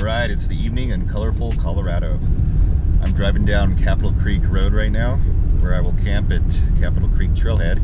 Alright, it's the evening in colorful Colorado. I'm driving down Capitol Creek Road right now, where I will camp at Capitol Creek Trailhead,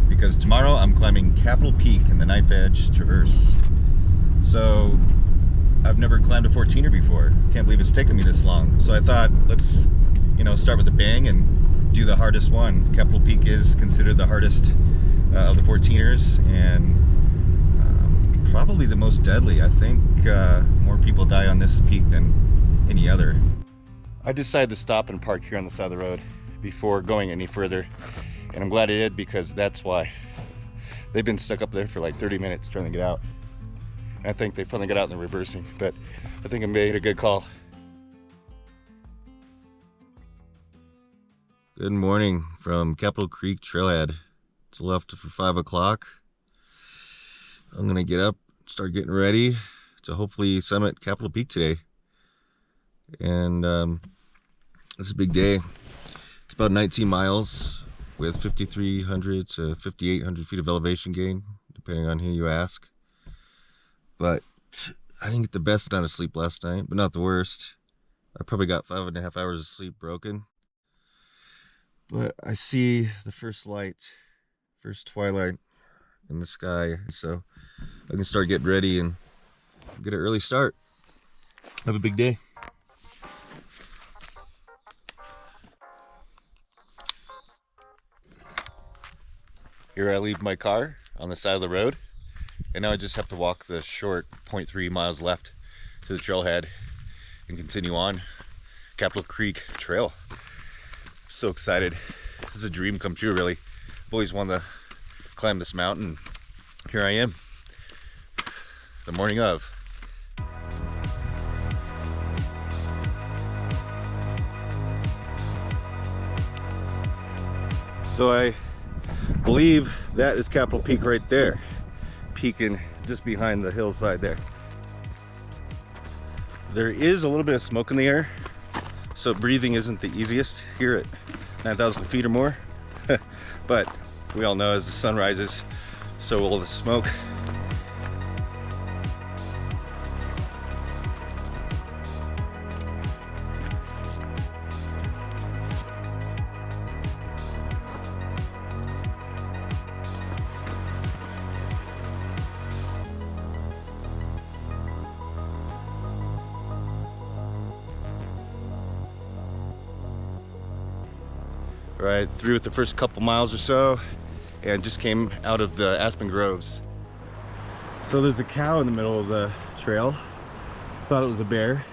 because tomorrow I'm climbing Capitol Peak in the Knife Edge Traverse. So, I've never climbed a 14er before. Can't believe it's taken me this long. So I thought, let's, start with a bang and do the hardest one. Capitol Peak is considered the hardest of the 14ers, and probably the most deadly. I think more people die on this peak than any other. I decided to stop and park here on the side of the road before going any further, and I'm glad I did, because that's why they've been stuck up there for like 30 minutes trying to get out. I think they finally got out and they're reversing, but I think I made a good call. Good morning from Capitol Creek Trailhead. It's left for 5 o'clock. I'm gonna get up, start getting ready to hopefully summit Capitol Peak today. And it's a big day. It's about 19 miles with 5,300 to 5,800 feet of elevation gain, depending on who you ask. But I didn't get the best amount of sleep last night, but not the worst. I probably got 5.5 hours of sleep broken. But I see the first light, first twilight in the sky, so I can start getting ready and get an early start. Have a big day. Here I leave my car on the side of the road, and now I just have to walk the short 0.3 miles left to the trailhead and continue on Capitol Creek Trail. So excited. This is a dream come true, really. I've always wanted to climb this mountain. Here I am, the morning of. So I believe that is Capitol Peak right there, peaking just behind the hillside there. There is a little bit of smoke in the air, so breathing isn't the easiest here at 9,000 feet or more. But we all know as the sun rises, so will the smoke. Right through with the first couple miles or so, and just came out of the aspen groves. So there's a cow in the middle of the trail. Thought it was a bear.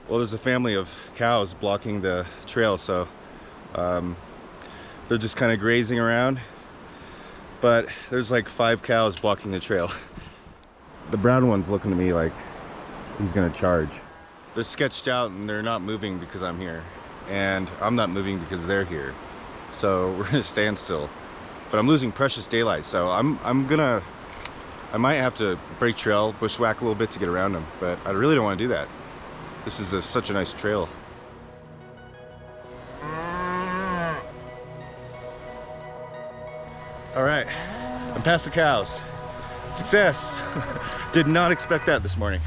Well, there's a family of cows blocking the trail, so they're just kind of grazing around, but there's like 5 cows blocking the trail. The brown one's looking at me like he's gonna charge. They're sketched out and they're not moving because I'm here, and I'm not moving because they're here. So we're gonna stand still. But I'm losing precious daylight, so I might have to break trail, bushwhack a little bit to get around them, but I really don't want to do that. This is such a nice trail. All right, I'm past the cows. Success. Did not expect that this morning.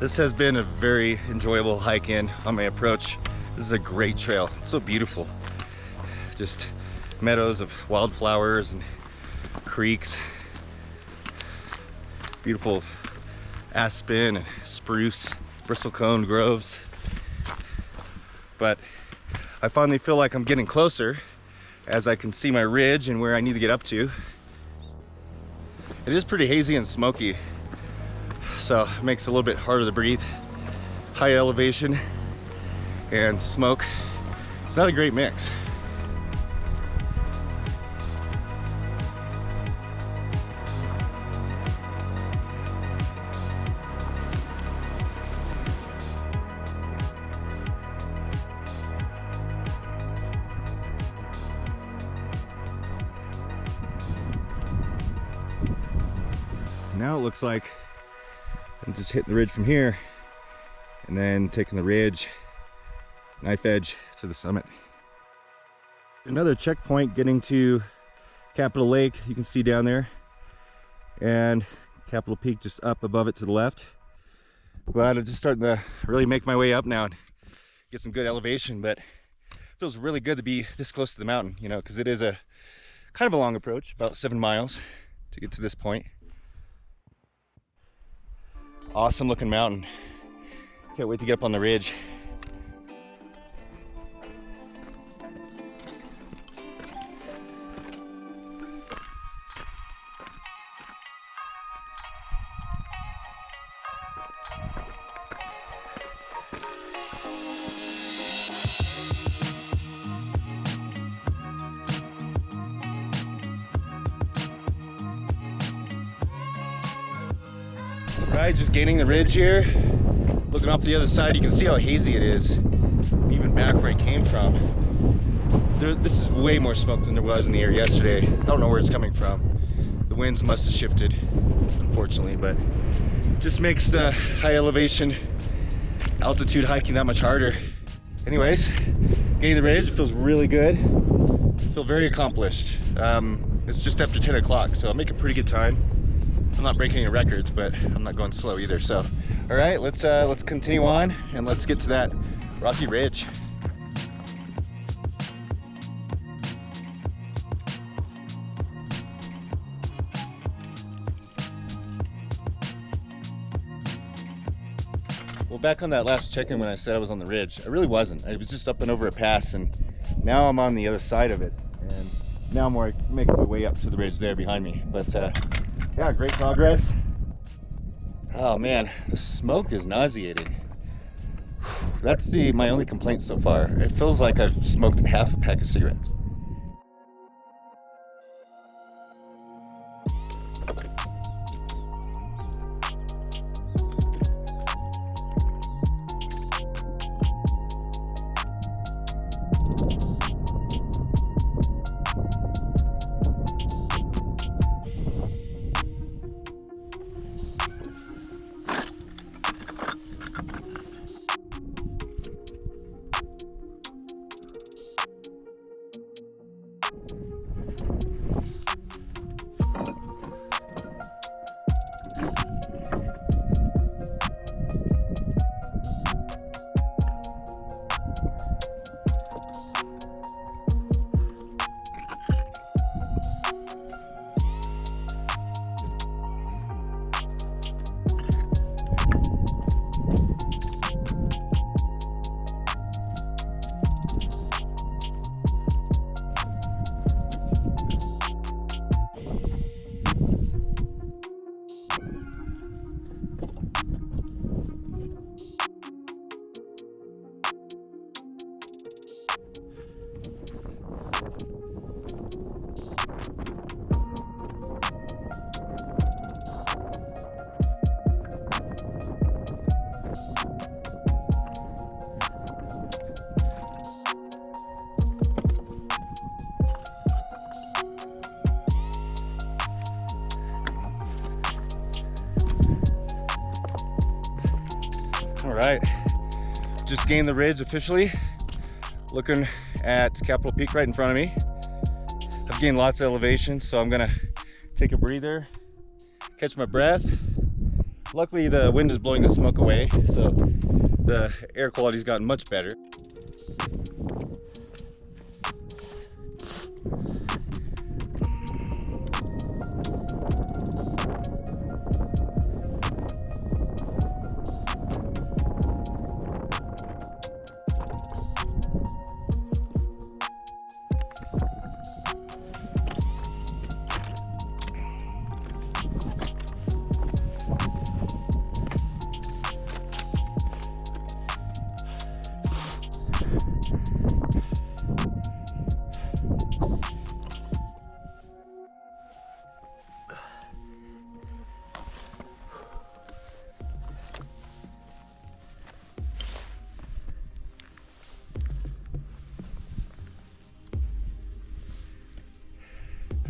This has been a very enjoyable hike in on my approach. This is a great trail. It's so beautiful. Just meadows of wildflowers and creeks. Beautiful aspen and spruce, bristlecone groves. but I finally feel like I'm getting closer as I can see my ridge and where I need to get up to. It is pretty hazy and smoky, so it makes it a little bit harder to breathe. High elevation and smoke. It's not a great mix. Now it looks like I'm just hitting the ridge from here and then taking the ridge, knife edge to the summit. Another checkpoint getting to Capitol Lake, you can see down there, and Capitol Peak just up above it to the left. Glad I'm just starting to really make my way up now and get some good elevation, but it feels really good to be this close to the mountain, you know, because it is a kind of a long approach, about 7 miles to get to this point. Awesome looking mountain. Can't wait to get up on the ridge. Right, just gaining the ridge here. Looking off the other side, you can see how hazy it is. Even back where it came from. This is way more smoke than there was in the air yesterday. I don't know where it's coming from. The winds must have shifted, unfortunately, but it just makes the high elevation altitude hiking that much harder. Anyways, gaining the ridge feels really good. Feel very accomplished. It's just after 10 o'clock, so I'm making pretty good time. I'm not breaking any records, but I'm not going slow either. So, all right, let's continue on and let's get to that rocky ridge. Well, back on that last check-in when I said I was on the ridge, I really wasn't. I was just up and over a pass, and now I'm on the other side of it, and now I'm making my way up to the ridge there behind me. But yeah, great progress. Oh man, the smoke is nauseating. That's my only complaint so far. It feels like I've smoked half a pack of cigarettes. All right, just gained the ridge officially. Looking at Capitol Peak right in front of me. I've gained lots of elevation, so I'm gonna take a breather, catch my breath. Luckily the wind is blowing the smoke away, so the air quality's gotten much better.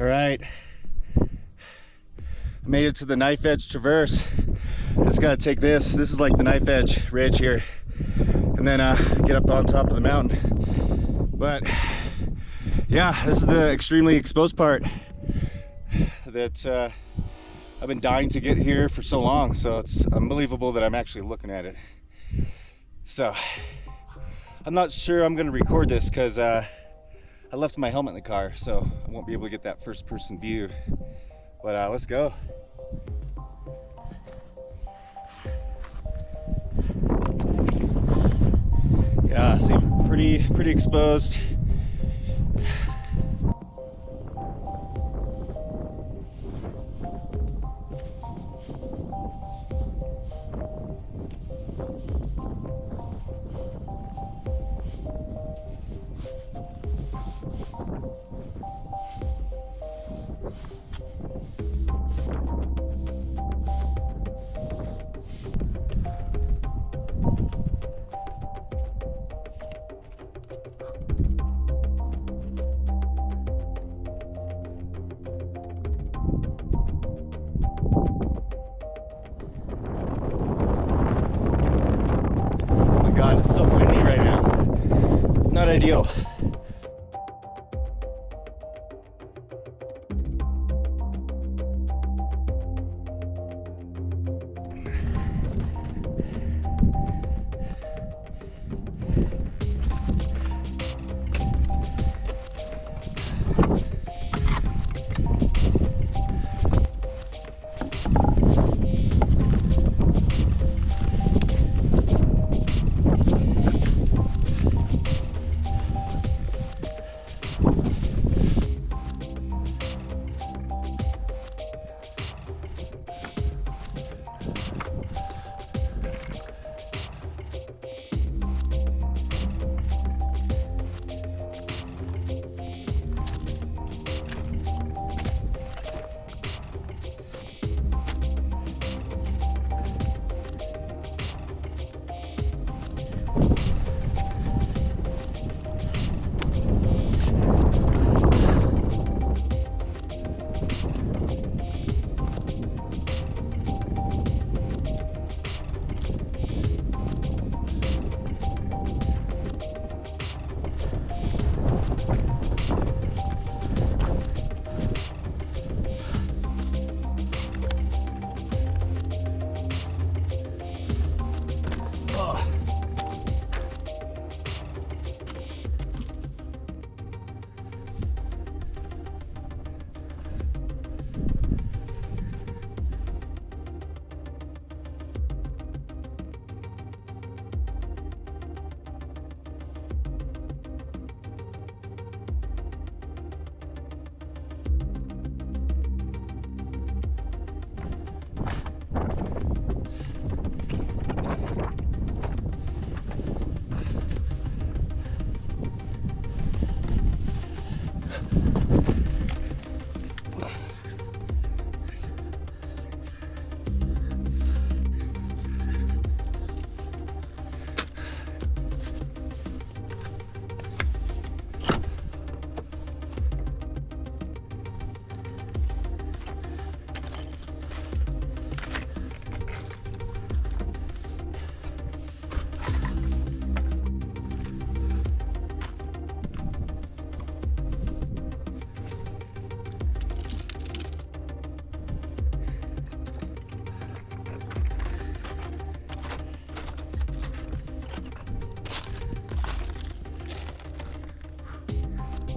All right, I made it to the knife edge traverse. Just gotta take this. This is like the knife edge ridge here, and then get up on top of the mountain. But yeah, this is the extremely exposed part that I've been dying to get here for so long. So it's unbelievable that I'm actually looking at it. So I'm not sure I'm gonna record this because I left my helmet in the car, so I won't be able to get that first person view. But let's go. Yeah, see, pretty exposed. God, it's so windy right now. Not ideal.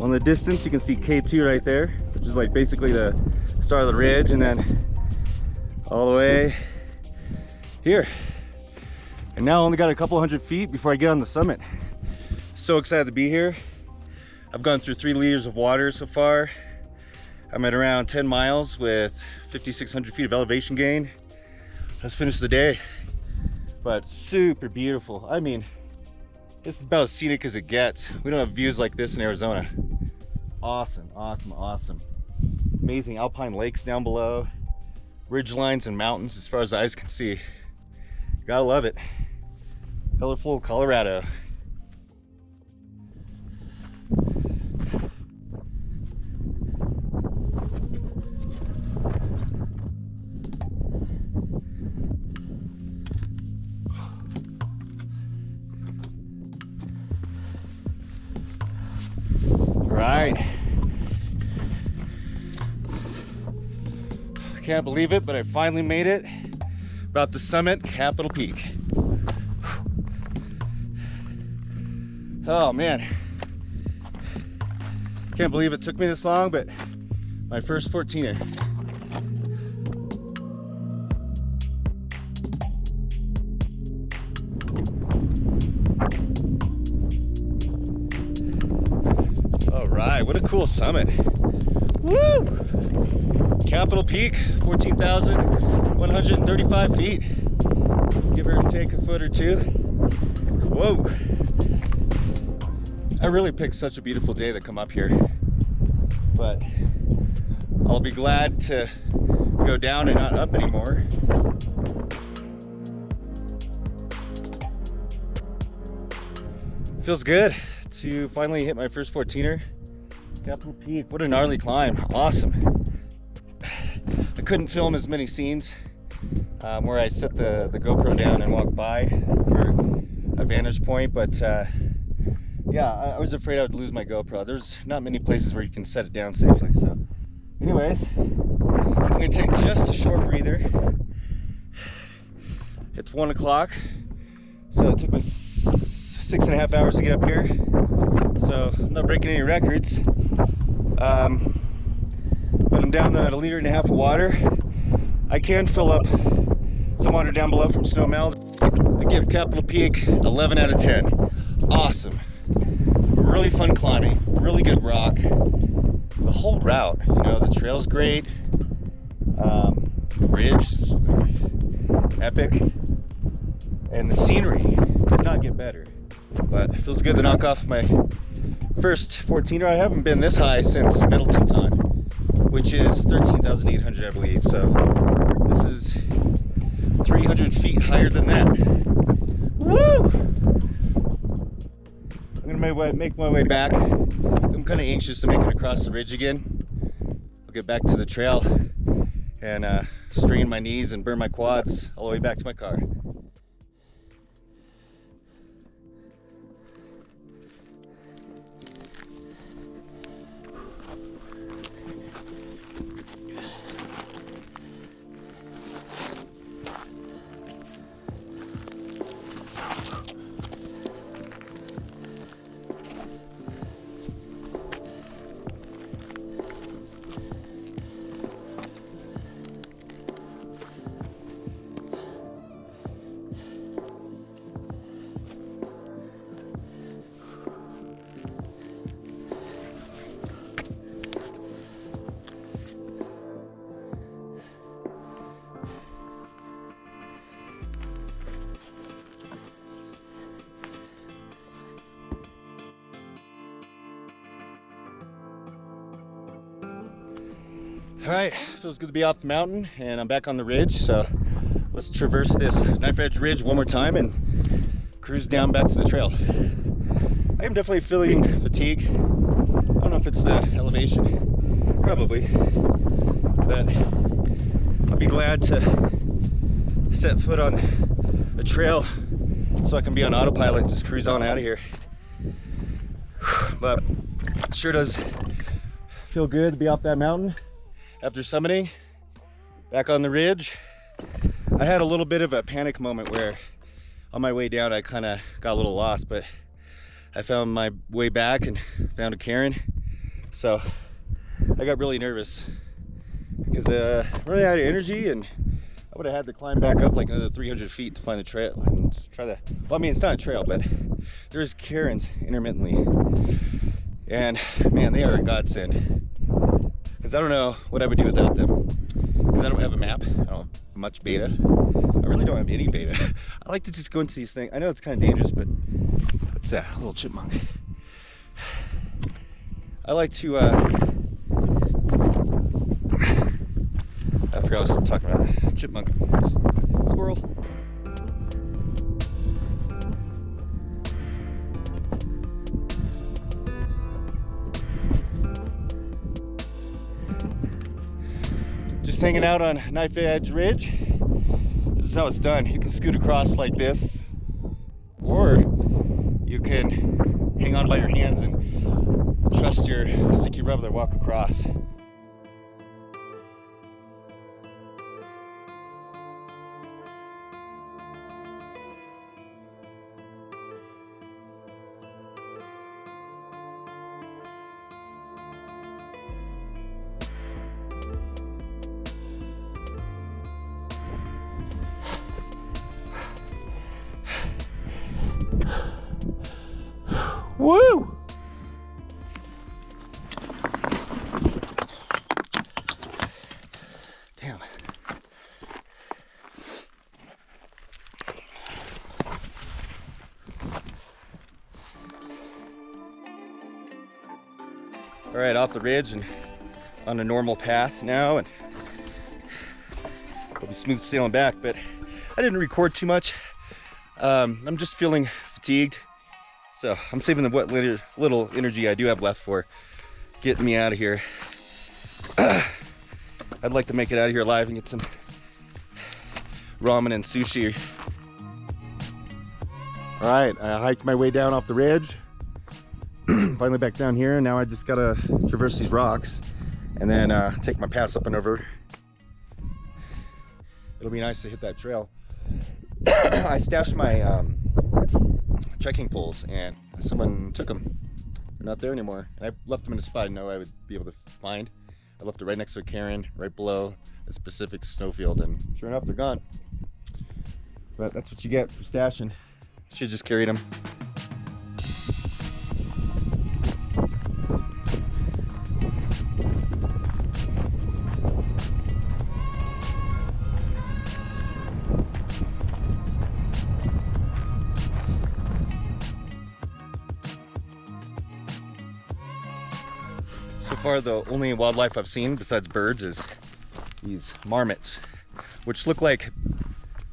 On the distance, you can see K2 right there, which is like basically the start of the ridge, and then all the way here. And now I only got a couple hundred feet before I get on the summit. So excited to be here. I've gone through 3 liters of water so far. I'm at around 10 miles with 5,600 feet of elevation gain. Let's finish the day. But super beautiful. I mean, this is about as scenic as it gets. We don't have views like this in Arizona. Awesome, awesome, awesome. Amazing alpine lakes down below. Ridge lines and mountains as far as the eyes can see. Gotta love it. Colorful Colorado. right. Can't believe it, but I finally made it. About to summit Capitol Peak. Oh man. Can't believe it took me this long, but my first 14er. All right, what a cool summit. Woo! Capitol Peak, 14,135 feet. Give or take a foot or two. Whoa. I really picked such a beautiful day to come up here, but I'll be glad to go down and not up anymore. Feels good to finally hit my first 14er. Capitol Peak, what a gnarly climb, awesome. I couldn't film as many scenes where I set the GoPro down and walk by for a vantage point, but yeah, I was afraid I would lose my GoPro. There's not many places where you can set it down safely. So anyways, I'm gonna take just a short breather. It's 1 o'clock, so it took me 6.5 hours to get up here. So I'm not breaking any records. But I'm down to 1.5 liters of water. I can fill up some water down below from snow melt. I give Capitol Peak 11 out of 10. Awesome. Really fun climbing, really good rock. The whole route, you know, the trail's great. The ridge is epic. And the scenery does not get better. But it feels good to knock off my first 14er. I haven't been this high since Middle Teton, which is 13,800, I believe. So this is 300 feet higher than that. Woo! I'm gonna make my way back. I'm kind of anxious to make it across the ridge again. I'll get back to the trail and strain my knees and burn my quads all the way back to my car. All right, feels good to be off the mountain and I'm back on the ridge. So let's traverse this knife edge ridge one more time and cruise down back to the trail. I am definitely feeling fatigue. I don't know if it's the elevation, probably, but I'll be glad to set foot on a trail so I can be on autopilot and just cruise on out of here. But it sure does feel good to be off that mountain. After summiting, back on the ridge, I had a little bit of a panic moment where on my way down I kind of got a little lost, but I found my way back and found a cairn. So I got really nervous because I really out of energy, and I would have had to climb back up like another 300 feet to find the trail and try to, well, I mean, it's not a trail, but there's cairns intermittently, and man, they are a godsend. Because I don't know what I would do without them. Because I don't have a map. I don't have much beta. I really don't have any beta. I like to just go into these things. I know it's kind of dangerous, but what's that? A little chipmunk. I like to, I forgot what I was talking about. Chipmunk. Squirrel. Just hanging out on Knife Edge Ridge. This is how it's done. You can scoot across like this, or you can hang on by your hands and trust your sticky rubber to walk across. Woo! Damn. All right, off the ridge and on a normal path now, and we'll be smooth sailing back, but I didn't record too much. I'm just feeling fatigued. So I'm saving the what little energy I do have left for getting me out of here. I'd like to make it out of here alive and get some ramen and sushi. All right, I hiked my way down off the ridge. Finally back down here. Now I just gotta traverse these rocks and then take my pass up and over. It'll be nice to hit that trail. I stashed my trekking poles and someone took them. They're not there anymore. And I left them in a spot I know I would be able to find. I left it right next to a cairn, right below a specific snowfield, and sure enough, they're gone. But that's what you get for stashing. Should just carried them. So far, the only wildlife I've seen besides birds is these marmots, which look like,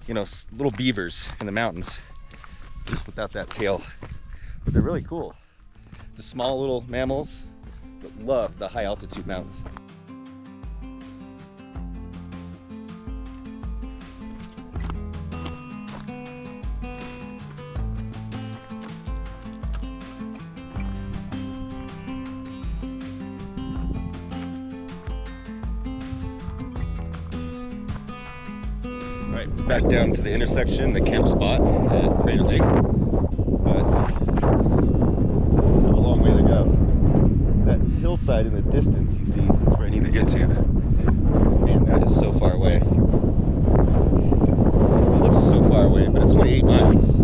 you know, little beavers in the mountains, just without that tail. But they're really cool. The small little mammals that love the high altitude mountains. Right, back down to the intersection, the camp spot at Crater Lake, but a long way to go. That hillside in the distance, you see, is where I need to get to. Man, that is so far away. It looks so far away, but it's only 8 miles.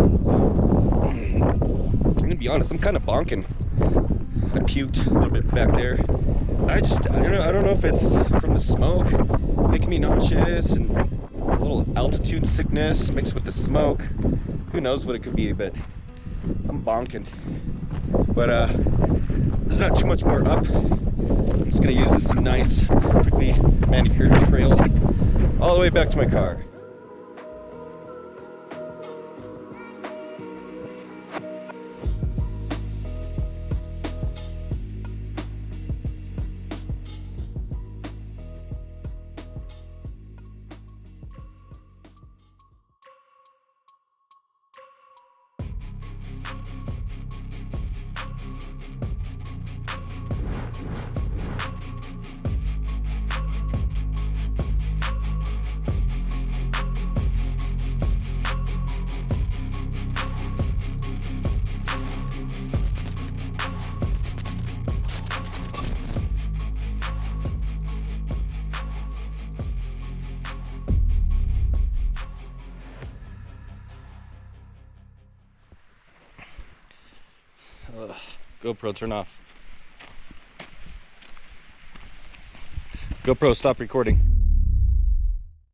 I'm gonna be honest, I'm kind of bonking. I puked a little bit back there. I don't know if it's from the smoke making me nauseous and a little altitude sickness mixed with the smoke. Who knows what it could be, but I'm bonking. But there's not too much more up. I'm just gonna use this nice, perfectly manicured trail all the way back to my car. GoPro, turn off. GoPro, stop recording.